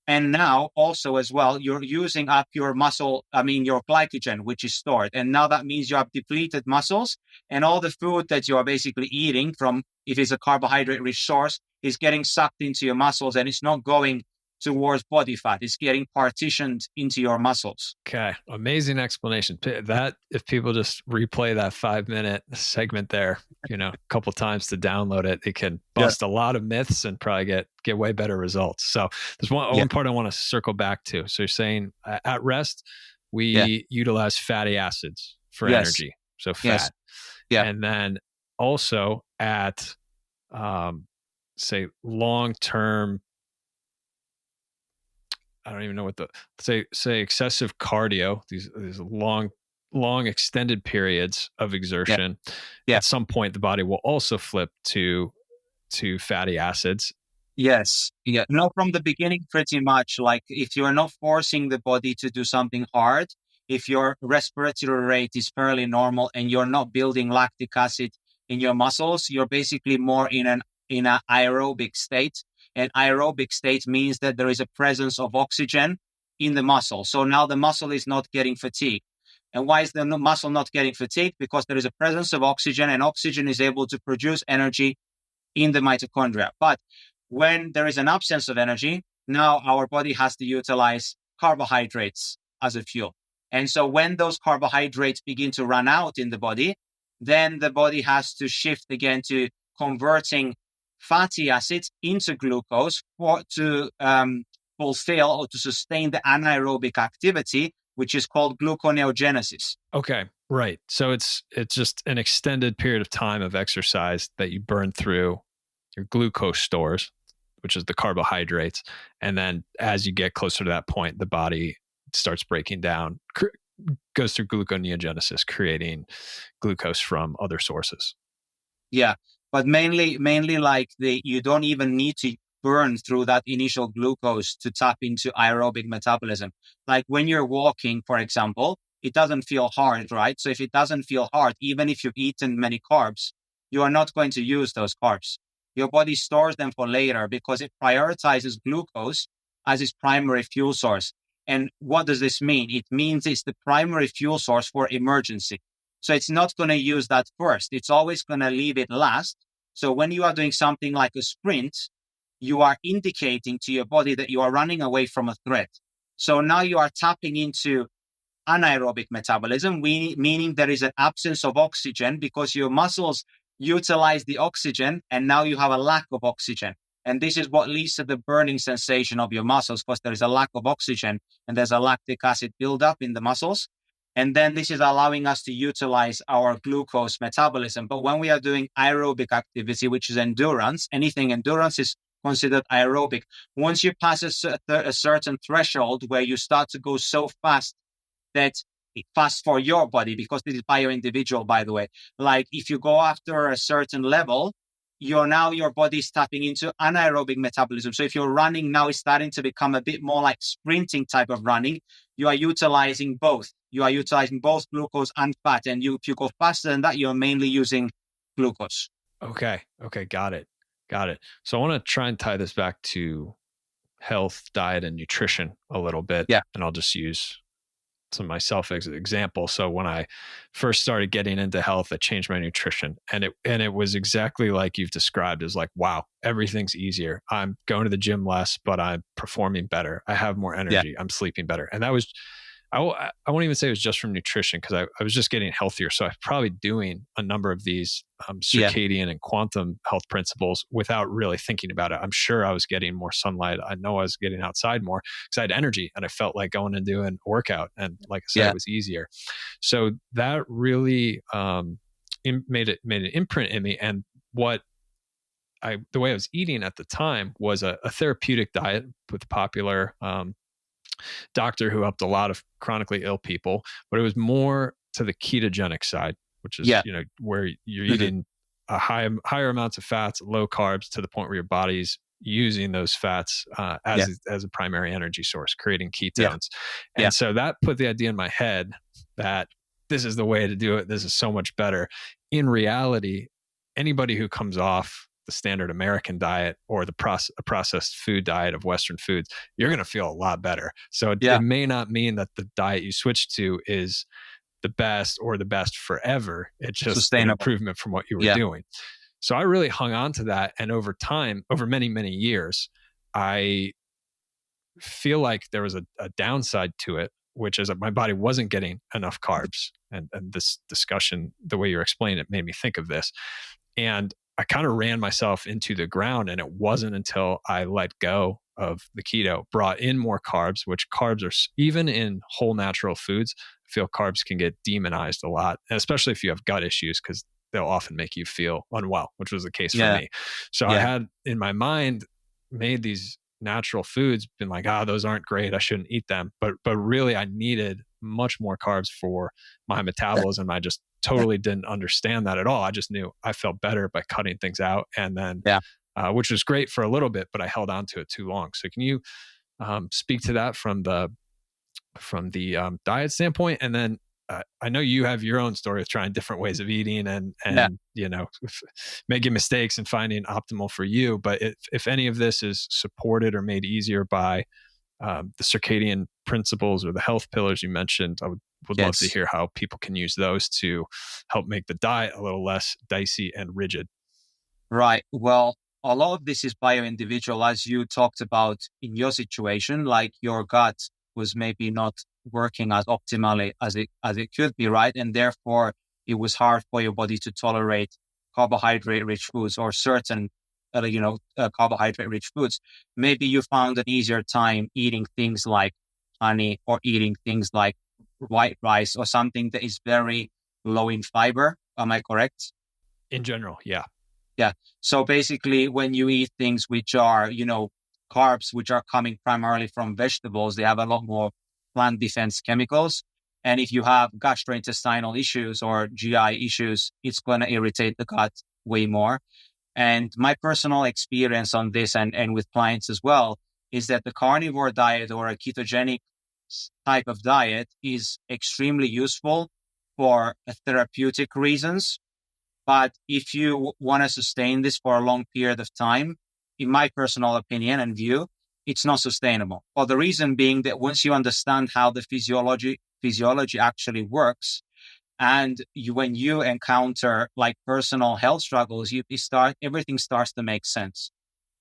And now also as well, you're using up your your glycogen, which is stored. And now that means you have depleted muscles and all the food that you are basically eating from, if it's a carbohydrate rich source, is getting sucked into your muscles and it's not going towards body fat. It's getting partitioned into your muscles. Okay. Amazing explanation. That if people just replay that 5-minute segment there, a couple times to download it, it can bust a lot of myths and probably get way better results. So there's one part I want to circle back to. So you're saying at rest, we utilize fatty acids for energy. So fat. Yeah. And then also at, say long-term, I don't even know what say excessive cardio, these long extended periods of exertion. At some point, the body will also flip to fatty acids. Yes. Yeah. No, from the beginning, pretty much. Like if you are not forcing the body to do something hard, if your respiratory rate is fairly normal and you're not building lactic acid in your muscles, you're basically more in an aerobic state. And aerobic state means that there is a presence of oxygen in the muscle. So now the muscle is not getting fatigued. And why is the muscle not getting fatigued? Because there is a presence of oxygen and oxygen is able to produce energy in the mitochondria. But when there is an absence of energy, now our body has to utilize carbohydrates as a fuel. And so when those carbohydrates begin to run out in the body, then the body has to shift again to converting fatty acids into glucose to fulfill or to sustain the anaerobic activity, which is called gluconeogenesis. Okay, right. So it's just an extended period of time of exercise that you burn through your glucose stores, which is the carbohydrates. And then as you get closer to that point, the body starts breaking down, goes through gluconeogenesis, creating glucose from other sources. Yeah, but mainly like you don't even need to burn through that initial glucose to tap into aerobic metabolism. Like when you're walking, for example, it doesn't feel hard, right? So if it doesn't feel hard, even if you've eaten many carbs, you are not going to use those carbs. Your body stores them for later because it prioritizes glucose as its primary fuel source. And what does this mean? It means it's the primary fuel source for emergency. So it's not going to use that first. It's always going to leave it last. So when you are doing something like a sprint, you are indicating to your body that you are running away from a threat. So now you are tapping into anaerobic metabolism, meaning there is an absence of oxygen because your muscles utilize the oxygen and now you have a lack of oxygen. And this is what leads to the burning sensation of your muscles because there is a lack of oxygen and there's a lactic acid buildup in the muscles. And then this is allowing us to utilize our glucose metabolism. But when we are doing aerobic activity, which is endurance, anything endurance is considered aerobic. Once you pass a certain threshold where you start to go so fast that fast for your body, because this is bio-individual, by the way. Like if you go after a certain level, your body is tapping into anaerobic metabolism. So if you're running now, it's starting to become a bit more like sprinting type of running. you are utilizing both. You are utilizing both glucose and fat. And if you go faster than that, you're mainly using glucose. Okay. Got it. So I want to try and tie this back to health, diet, and nutrition a little bit. Yeah. And I'll just use myself as an example. So when I first started getting into health, I changed my nutrition, and it was exactly like you've described. Is like, wow, everything's easier. I'm going to the gym less, but I'm performing better. I have more energy. I'm sleeping better. And that was, I won't even say it was just from nutrition, because I was just getting healthier. So I was probably doing a number of these circadian and quantum health principles without really thinking about it. I'm sure I was getting more sunlight. I know I was getting outside more because I had energy and I felt like going and doing a workout. And like I said, it was easier. So that really made an imprint in me. And the way I was eating at the time was a therapeutic diet with popular doctor who helped a lot of chronically ill people, but it was more to the ketogenic side, which is where you're eating higher amounts of fats, low carbs, to the point where your body's using those fats as a primary energy source, creating ketones. And so that put the idea in my head that this is the way to do it. This is so much better. In reality, anybody who comes off the standard American diet or the processed food diet of Western foods, you're going to feel a lot better. So it may not mean that the diet you switch to is the best or the best forever. It's just an improvement from what you were doing. So I really hung on to that. And over time, over many, many years, I feel like there was a downside to it, which is that my body wasn't getting enough carbs. And this discussion, the way you're explaining it, made me think of this. And I kind of ran myself into the ground. And it wasn't until I let go of the keto, brought in more carbs, which carbs are, even in whole natural foods, I feel carbs can get demonized a lot, especially if you have gut issues, because they'll often make you feel unwell, which was the case for me. So I had in my mind made these natural foods, been like, those aren't great, I shouldn't eat them. But really I needed much more carbs for my metabolism. I just totally didn't understand that at all. I just knew I felt better by cutting things out. And then, which was great for a little bit, but I held on to it too long. So can you speak to that from the diet standpoint? And then I know you have your own story of trying different ways of eating and making mistakes and finding optimal for you. But if any of this is supported or made easier by the circadian principles or the health pillars you mentioned, I would love to hear how people can use those to help make the diet a little less dicey and rigid. Right. Well, a lot of this is bio-individual, as you talked about in your situation. Like your gut was maybe not working as optimally as it could be, right? And therefore, it was hard for your body to tolerate carbohydrate-rich foods or certain, carbohydrate-rich foods. Maybe you found an easier time eating things like honey or eating things like white rice or something that is very low in fiber. Am I correct? In general, yeah. Yeah. So basically, when you eat things which are, carbs, which are coming primarily from vegetables, they have a lot more plant defense chemicals. And if you have gastrointestinal issues or GI issues, it's going to irritate the gut way more. And my personal experience on this and with clients as well is that the carnivore diet or a ketogenic type of diet is extremely useful for therapeutic reasons. But if you want to sustain this for a long period of time, in my personal opinion and view, it's not sustainable. For the reason being that once you understand how the physiology actually works, and when you encounter like personal health struggles, everything starts to make sense.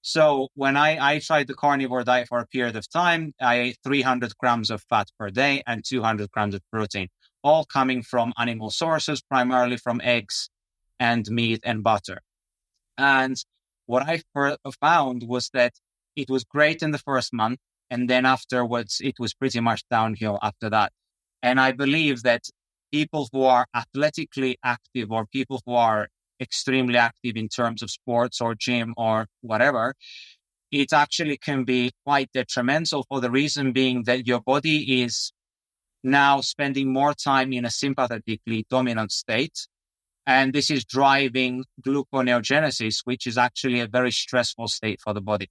So when I tried the carnivore diet for a period of time, I ate 300 grams of fat per day and 200 grams of protein, all coming from animal sources, primarily from eggs and meat and butter. And what I found was that it was great in the first month. And then afterwards, it was pretty much downhill after that. And I believe that people who are athletically active or people who are extremely active in terms of sports or gym or whatever, it actually can be quite detrimental, for the reason being that your body is now spending more time in a sympathetically dominant state. And this is driving gluconeogenesis, which is actually a very stressful state for the body.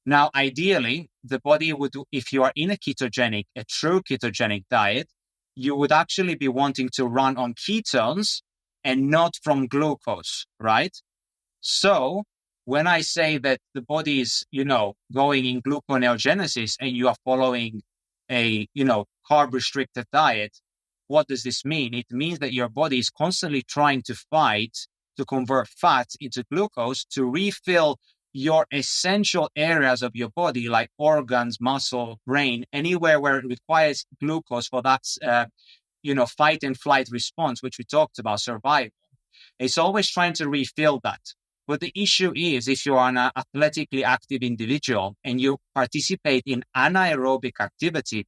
Now, ideally, the body would, if you are in a true ketogenic diet, you would actually be wanting to run on ketones and not from glucose, right? So when I say that the body is, going in gluconeogenesis and you are following a, carb restricted diet, what does this mean? It means that your body is constantly trying to fight to convert fat into glucose to refill your essential areas of your body, like organs, muscle, brain, anywhere where it requires glucose for that, fight and flight response, which we talked about, survival. It's always trying to refill that. But the issue is, if you are an athletically active individual and you participate in anaerobic activity,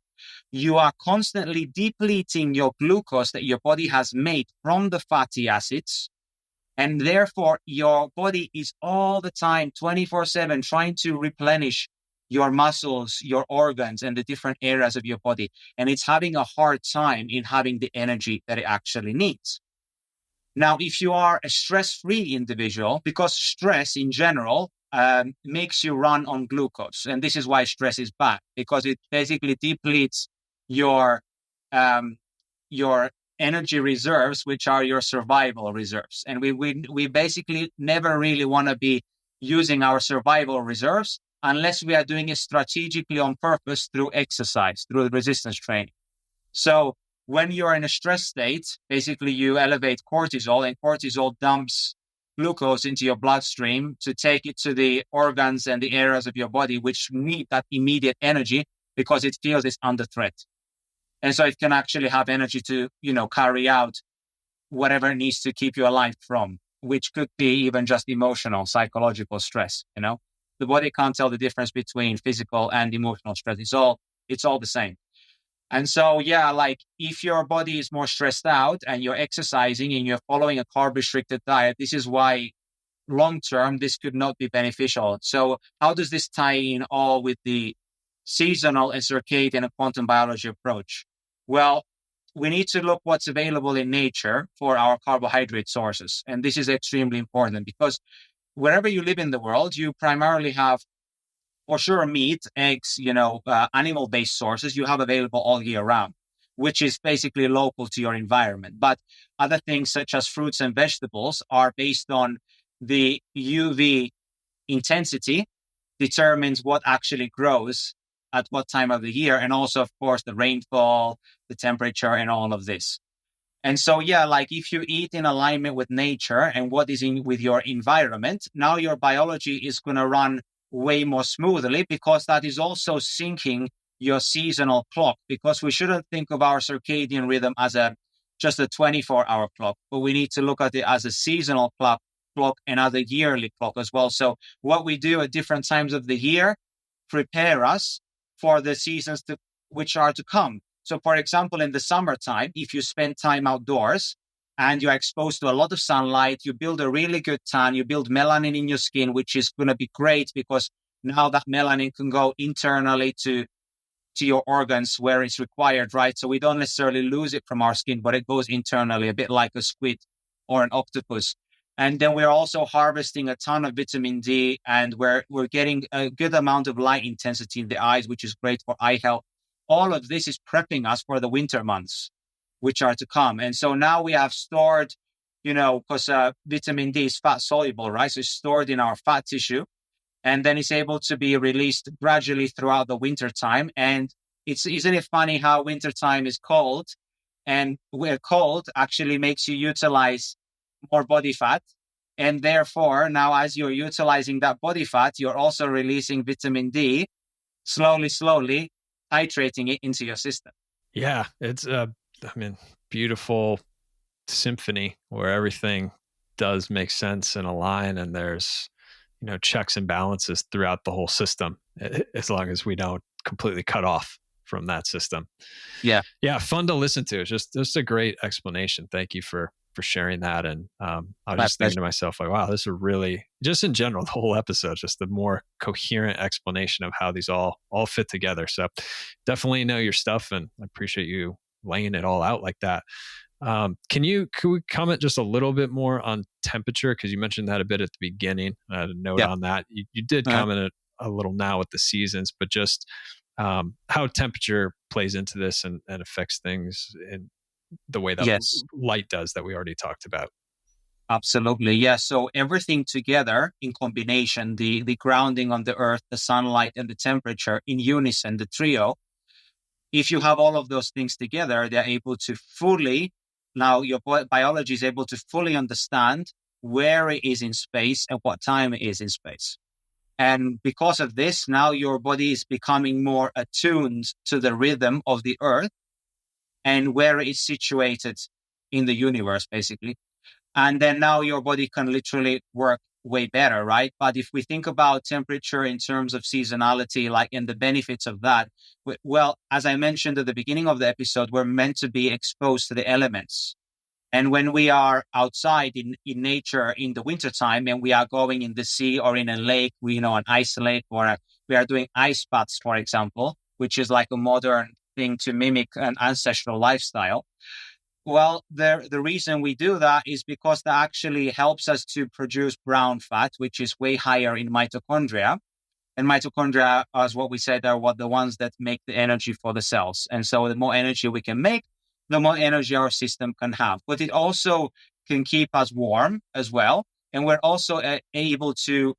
you are constantly depleting your glucose that your body has made from the fatty acids. And therefore, your body is all the time, 24/7, trying to replenish your muscles, your organs, and the different areas of your body. And it's having a hard time in having the energy that it actually needs. Now, if you are a stress-free individual, because stress in general makes you run on glucose, and this is why stress is bad, because it basically depletes your energy reserves, which are your survival reserves. And we basically never really want to be using our survival reserves unless we are doing it strategically on purpose through exercise, through resistance training. So when you're in a stress state, basically you elevate cortisol, and cortisol dumps glucose into your bloodstream to take it to the organs and the areas of your body which need that immediate energy because it feels it's under threat. And so it can actually have energy to, carry out whatever it needs to keep you alive from, which could be even just emotional, psychological stress. The body can't tell the difference between physical and emotional stress. It's all the same. And so, if your body is more stressed out and you're exercising and you're following a carb restricted diet, this is why long-term, this could not be beneficial. So how does this tie in all with the seasonal and circadian and quantum biology approach? Well, we need to look what's available in nature for our carbohydrate sources. And this is extremely important because wherever you live in the world, you primarily have, for sure, meat, eggs, animal-based sources you have available all year round, which is basically local to your environment. But other things such as fruits and vegetables are based on the UV intensity determines what actually grows at what time of the year. And also, of course, the rainfall, the temperature, and all of this. And so, if you eat in alignment with nature and what is in with your environment, now your biology is going to run way more smoothly because that is also syncing your seasonal clock, because we shouldn't think of our circadian rhythm as just a 24-hour clock, but we need to look at it as a seasonal clock and as a yearly clock as well. So what we do at different times of the year prepare us for the seasons which are to come. So for example, in the summertime, if you spend time outdoors and you're exposed to a lot of sunlight, you build a really good tan, you build melanin in your skin, which is going to be great because now that melanin can go internally to your organs where it's required, right? So we don't necessarily lose it from our skin, but it goes internally, a bit like a squid or an octopus. And then we're also harvesting a ton of vitamin D, and we're getting a good amount of light intensity in the eyes, which is great for eye health. All of this is prepping us for the winter months, which are to come. And so now we have stored, because vitamin D is fat soluble, right? So it's stored in our fat tissue, and then it's able to be released gradually throughout the winter time. And isn't it funny how winter time is cold, and where cold actually makes you utilize more body fat. And therefore, now as you're utilizing that body fat, you're also releasing vitamin D, slowly titrating it into your system. Yeah, it's beautiful symphony where everything does make sense and align, and there's checks and balances throughout the whole system, as long as we don't completely cut off from that system. Yeah, fun to listen to. It's just a great explanation. Thank you for sharing that. And I was just thinking to myself, like, wow, this is really, just in general, the whole episode, just the more coherent explanation of how these all fit together. So definitely know your stuff, and I appreciate you laying it all out like that. Could we comment just a little bit more on temperature? Because you mentioned that a bit at the beginning. I had a note on that. You did comment a little now with the seasons, but just how temperature plays into this and affects things in the way that Yes, light does that we already talked about. absolutely. Yeah. So everything together in combination, the grounding on the earth, the sunlight, and the temperature in unison, the trio, if you have all of those things together, they're able to fully, now your biology is able to fully understand where it is in space and what time it is in space. And because of this, now your body is becoming more attuned to the rhythm of the earth and where it is situated in the universe, basically. And then now your body can literally work way better, right? But if we think about temperature in terms of seasonality, like and the benefits of that, well, as I mentioned at the beginning of the episode, we're meant to be exposed to the elements. And when we are outside in nature in the wintertime and we are going in the sea or in a lake, an ice lake, or we are doing ice baths, for example, which is like a modern thing to mimic an ancestral lifestyle. Well, the reason we do that is because that actually helps us to produce brown fat, which is way higher in mitochondria. And mitochondria, as what we said, are the ones that make the energy for the cells. And so the more energy we can make, the more energy our system can have. But it also can keep us warm as well. And we're also able to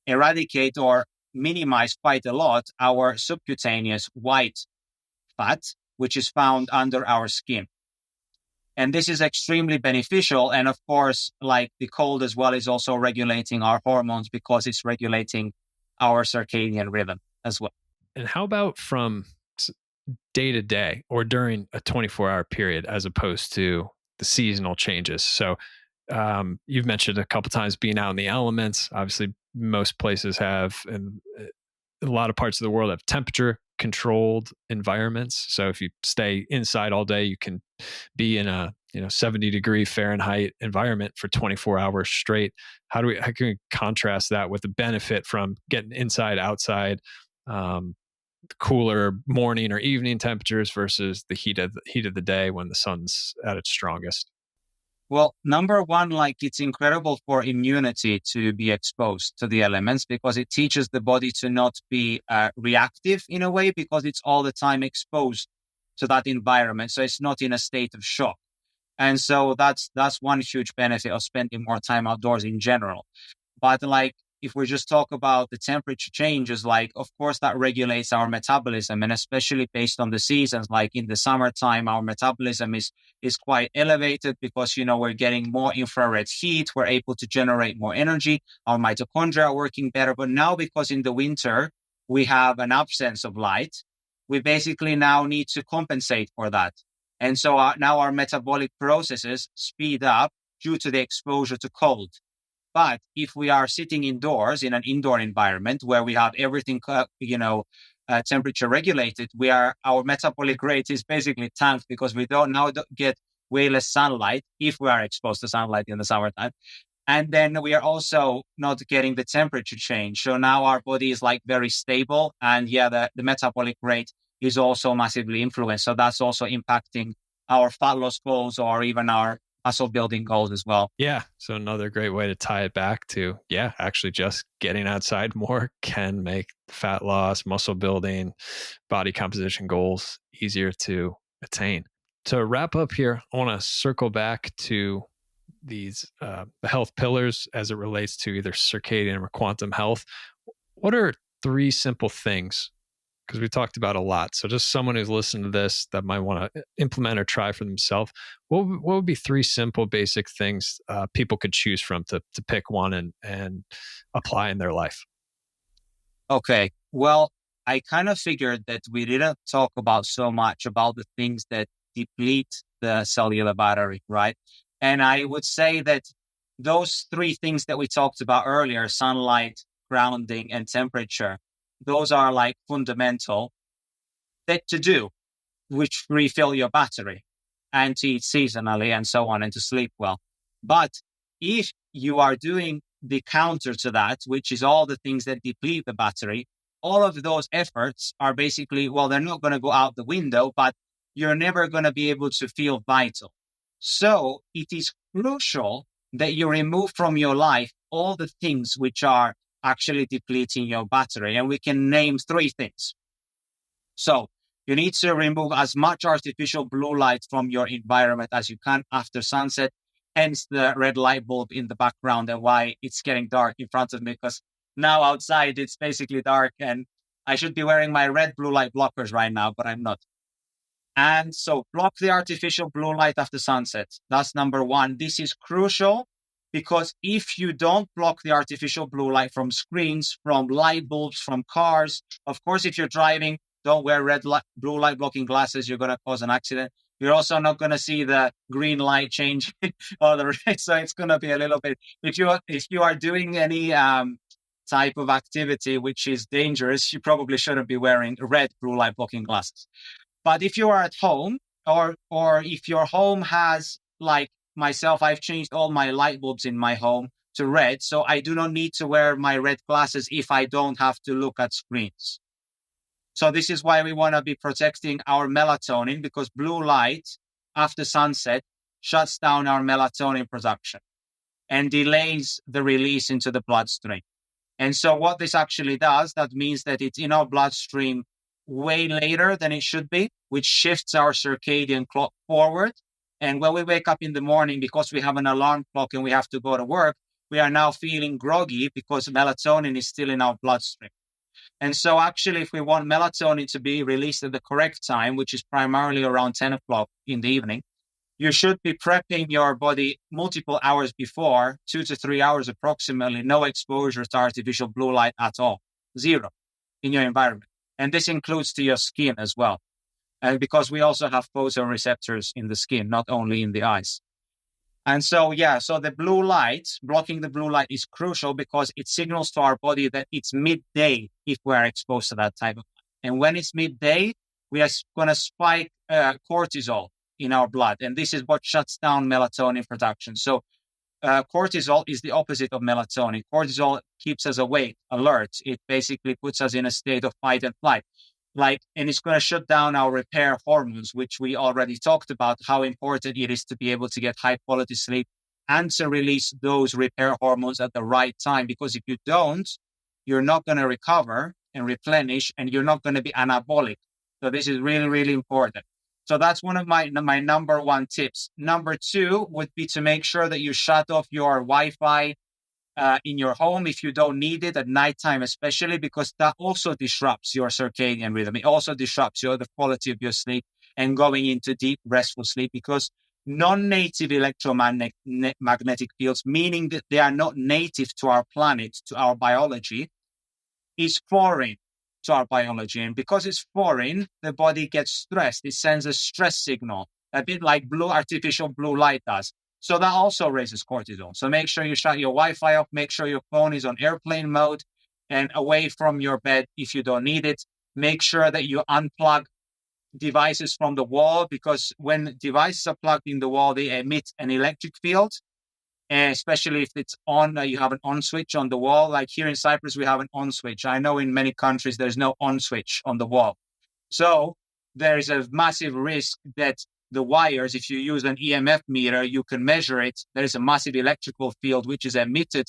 eradicate or minimize quite a lot our subcutaneous white fat, which is found under our skin. And this is extremely beneficial. And of course, like the cold as well is also regulating our hormones because it's regulating our circadian rhythm as well. And how about from day to day or during a 24-hour period as opposed to the seasonal changes? So you've mentioned a couple times being out in the elements. Obviously, most places have, and a lot of parts of the world have temperature controlled environments. So if you stay inside all day, you can be in a 70-degree Fahrenheit environment for 24 hours straight. How can we contrast that with the benefit from getting inside, outside, cooler morning or evening temperatures versus the heat of the day when the sun's at its strongest? Well, number one, like it's incredible for immunity to be exposed to the elements because it teaches the body to not be reactive in a way because it's all the time exposed to that environment. So it's not in a state of shock. And so that's one huge benefit of spending more time outdoors in general. But like if we just talk about the temperature changes, like of course that regulates our metabolism, and especially based on the seasons, like in the summertime, our metabolism is quite elevated because we're getting more infrared heat, we're able to generate more energy, our mitochondria are working better. But now because in the winter we have an absence of light, we basically now need to compensate for that. And so now our metabolic processes speed up due to the exposure to cold. But if we are sitting indoors in an indoor environment where we have everything, temperature regulated, our metabolic rate is basically tanked because we don't get way less sunlight if we are exposed to sunlight in the summertime. And then we are also not getting the temperature change. So now our body is like very stable. And the metabolic rate is also massively influenced. So that's also impacting our fat loss goals or even our muscle building goals as well. Yeah. So another great way to tie it back to, actually just getting outside more can make fat loss, muscle building, body composition goals easier to attain. To wrap up here, I want to circle back to these the health pillars as it relates to either circadian or quantum health. What are 3 simple things? Because we talked about a lot. So just someone who's listening to this that might want to implement or try for themselves, what would be 3 simple basic things people could choose from to pick one and apply in their life? Okay. Well, I kind of figured that we didn't talk about so much about the things that deplete the cellular battery, right? And I would say that those 3 things that we talked about earlier, sunlight, grounding, and temperature, those are like fundamental that to do, which refill your battery and to eat seasonally and so on and to sleep well. But if you are doing the counter to that, which is all the things that deplete the battery, all of those efforts are basically, they're not going to go out the window, but you're never going to be able to feel vital. So it is crucial that you remove from your life all the things which are actually depleting your battery. And we can name 3 things. So you need to remove as much artificial blue light from your environment as you can after sunset, hence the red light bulb in the background and why it's getting dark in front of me, because now outside it's basically dark and I should be wearing my red blue light blockers right now, but I'm not. And so block the artificial blue light after sunset. That's number 1. This is crucial because if you don't block the artificial blue light from screens, from light bulbs, from cars, of course, if you're driving, don't wear blue light blocking glasses. You're going to cause an accident. You're also not going to see the green light change or the red. So it's going to be a little bit, if you are doing any type of activity which is dangerous, you probably shouldn't be wearing red blue light blocking glasses. But if you are at home or if your home has, like myself, I've changed all my light bulbs in my home to red. So I do not need to wear my red glasses if I don't have to look at screens. So this is why we want to be protecting our melatonin, because blue light after sunset shuts down our melatonin production and delays the release into the bloodstream. And so what this actually does, that means that it's in our bloodstream way later than it should be, which shifts our circadian clock forward. And when we wake up in the morning, because we have an alarm clock and we have to go to work, we are now feeling groggy because melatonin is still in our bloodstream. And so actually, if we want melatonin to be released at the correct time, which is primarily around 10 o'clock in the evening, you should be prepping your body multiple hours before, 2 to 3 hours approximately, no exposure to artificial blue light at all, 0 in your environment. And this includes to your skin as well. And because we also have photoreceptors in the skin, not only in the eyes. And so, so the blue light, blocking the blue light is crucial because it signals to our body that it's midday if we're exposed to that type of light. And when it's midday, we are going to spike cortisol in our blood. And this is what shuts down melatonin production. So cortisol is the opposite of melatonin. Cortisol keeps us awake, alert. It basically puts us in a state of fight and flight. And it's going to shut down our repair hormones, which we already talked about, how important it is to be able to get high quality sleep and to release those repair hormones at the right time. Because if you don't, you're not going to recover and replenish, and you're not going to be anabolic. So this is really, really important. So that's one of my number 1 tips. Number 2 would be to make sure that you shut off your Wi-Fi in your home if you don't need it at nighttime, especially because that also disrupts your circadian rhythm. It also disrupts the quality of your sleep and going into deep restful sleep, because non-native electromagnetic fields, meaning that they are not native to our planet, to our biology, is foreign to our biology. And because it's foreign, the body gets stressed. It sends a stress signal, a bit like artificial blue light does. So that also raises cortisol. So make sure you shut your Wi-Fi off. Make sure your phone is on airplane mode and away from your bed if you don't need it. Make sure that you unplug devices from the wall, because when devices are plugged in the wall, they emit an electric field. And especially if it's on, you have an on switch on the wall. Like here in Cyprus, we have an on switch. I know in many countries, there's no on switch on the wall. So there is a massive risk that the wires, if you use an EMF meter, you can measure it. There is a massive electrical field which is emitted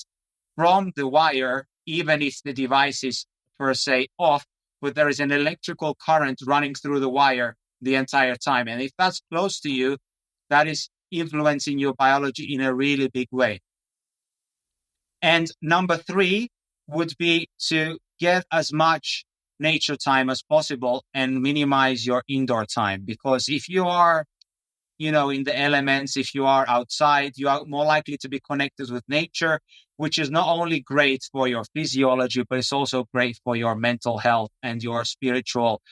from the wire, even if the device is per se off, but there is an electrical current running through the wire the entire time. And if that's close to you, that is influencing your biology in a really big way. And number 3 would be to get as much nature time as possible and minimize your indoor time. Because if you are, in the elements, if you are outside, you are more likely to be connected with nature, which is not only great for your physiology, but it's also great for your mental health and your spiritual,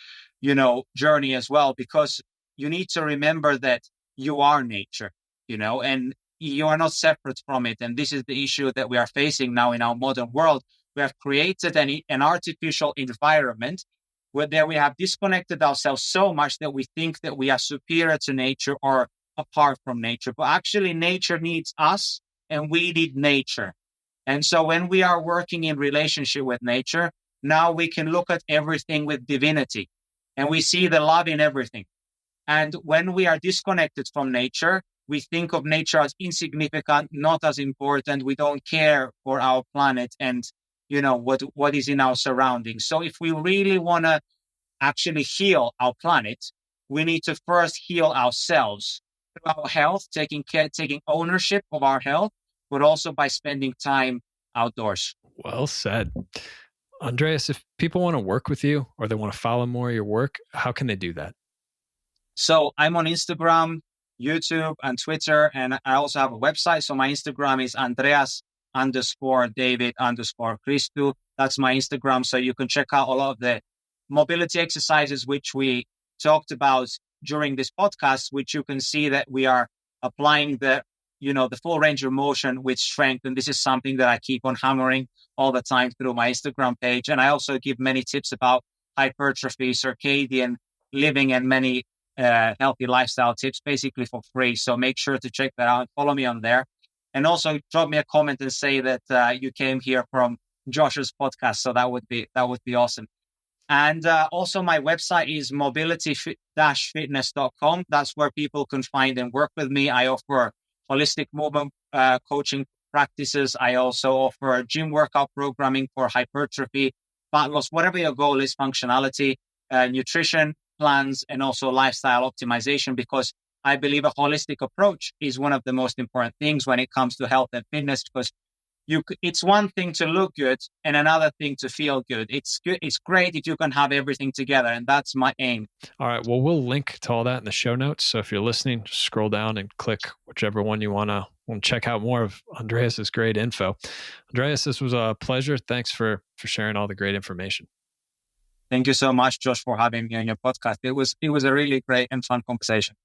journey as well. Because you need to remember that you are nature, and you are not separate from it. And this is the issue that we are facing now in our modern world. We have created an artificial environment where we have disconnected ourselves so much that we think that we are superior to nature or apart from nature. But actually, nature needs us and we need nature. And so when we are working in relationship with nature, now we can look at everything with divinity and we see the love in everything. And when we are disconnected from nature, we think of nature as insignificant, not as important. We don't care for our planet. And, what is in our surroundings. So if we really want to actually heal our planet, we need to first heal ourselves through our health, taking ownership of our health, but also by spending time outdoors. Well said. Andreas, if people want to work with you or they want to follow more of your work, how can they do that? So I'm on Instagram, YouTube, and Twitter, and I also have a website. So my Instagram is Andreas_David_Christou. That's my Instagram. So you can check out a lot of the mobility exercises which we talked about during this podcast, which you can see that we are applying the full range of motion with strength. And this is something that I keep on hammering all the time through my Instagram page. And I also give many tips about hypertrophy, circadian living, and many healthy lifestyle tips basically for free. So make sure to check that out. Follow me on there. And also drop me a comment and say that you came here from Josh's podcast. So that would be awesome. And also my website is mobility-fitness.com. That's where people can find and work with me. I offer holistic movement coaching practices. I also offer gym workout programming for hypertrophy, fat loss, whatever your goal is, functionality, nutrition plans, and also lifestyle optimization, because I believe a holistic approach is one of the most important things when it comes to health and fitness, because it's one thing to look good and another thing to feel good. It's great if you can have everything together, and that's my aim. All right. Well, we'll link to all that in the show notes. So if you're listening, just scroll down and click whichever one you want to check out more of Andreas's great info. Andreas, this was a pleasure. Thanks for sharing all the great information. Thank you so much, Josh, for having me on your podcast. It was a really great and fun conversation.